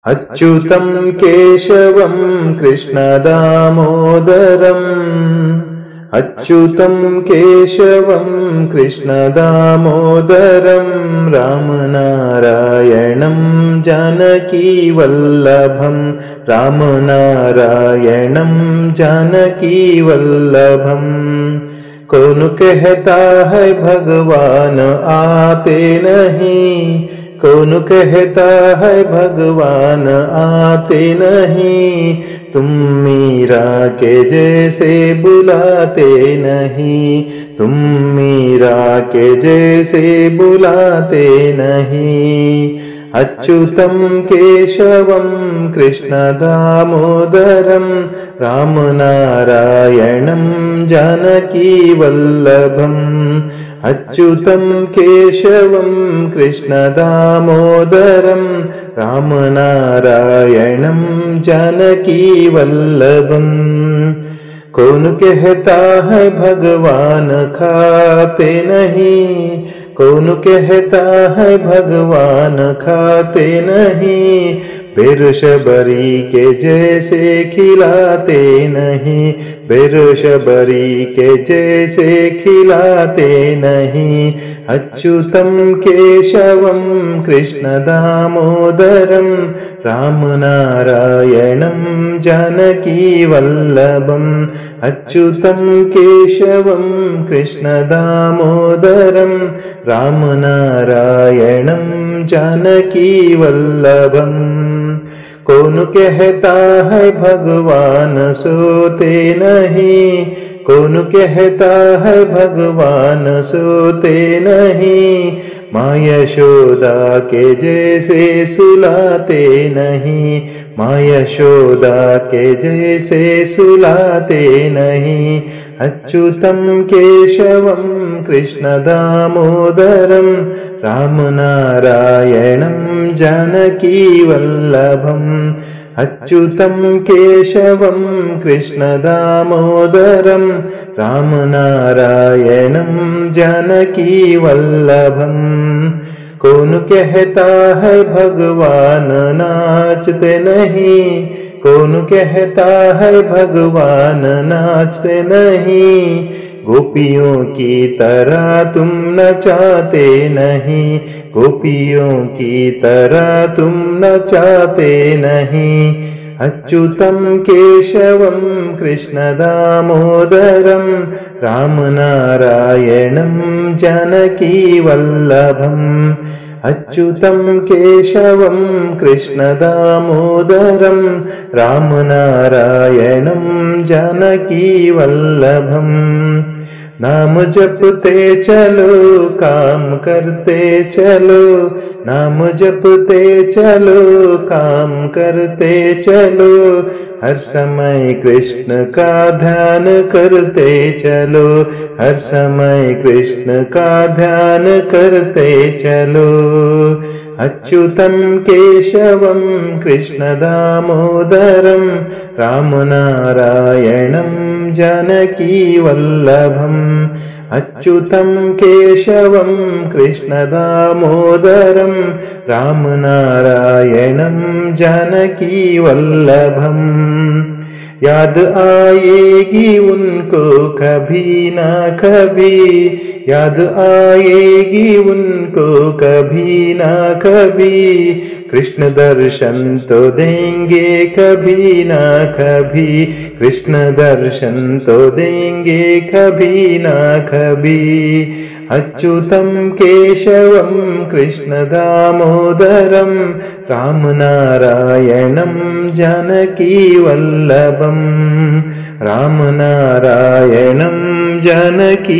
अच्युतं केशवं कृष्णदामोदरम् अच्युतं केशवं कृष्णदामोदरं रामनारायणं जानकीवल्लभं रामनारायणं जानकीवल्लभं। कौन कहता है भगवान आते नहीं, कौन कहता है भगवान आते नहीं, तुम मीरा के जैसे बुलाते नहीं, तुम मीरा के जैसे बुलाते नहीं। अच्युतं केशवं कृष्णदामोदरं रामनारायणं जानकीवल्लभम्। अच्युतं केशवं कृष्णदामोदरं रामनारायणं जानकीवल्लभम्। कौन कहता है भगवान खाते नहीं, कौन कहता है भगवान खाते नहीं, बेरुशबरी के जैसे खिलाते नहीं, बेरुशबरी के जैसे खिलाते नहीं। अच्युतं केशवं कृष्णदामोदरं रामनारायणं जानकीवल्लभम्। अच्युतं केशवं कृष्णदामोदरं रामनारायणं जानकीवल्लभम्। कौन कहता है भगवान सोते नहीं, कौन कहता है भगवान सोते नहीं, माँ यशोदा के जैसे सुलाते नहीं, माँ यशोदा के जैसे सुलाते नहीं। अच्युतं केशवं कृष्णदामोदरं रामनारायणं जानकीवल्लभम्। अच्युतं केशवं कृष्णदामोदरं रामनारायणं जानकीवल्लभम्। कौन कहता है भगवान नाचते नहीं, कौन कहता है भगवान नाचते नहीं, गोपियों की तरह तुम नचाते नहीं, गोपियों की तरह तुम नचाते नहीं। अच्युतं केशवं कृष्णदामोदरं रामनारायणं जानकीवल्लभम्। अच्युतं केशवं कृष्णदामोदरं रामनारायणं जानकीवल्लभम्। नाम जपते चलो काम करते चलो, नाम जपते चलो काम करते चलो, हर समय कृष्ण का ध्यान करते चलो, हर समय कृष्ण का ध्यान करते चलो। अच्युतं केशवं कृष्णदामोदरं रामनारायणं जानकीवल्लभम्। अच्युतं केशवं कृष्णदामोदरं रामनारायणं जानकीवल्लभम्। याद आएगी उनको कभी ना कभी, याद आएगी उनको कभी ना कभी, कृष्ण दर्शन तो देंगे कभी ना कभी, कृष्ण दर्शन तो देंगे कभी ना कभी। अच्युतं केशवं कृष्णदामोदरं रामनारायणं जानकीवल्लभम्। रामनारायणं जानकीवल्लभम्।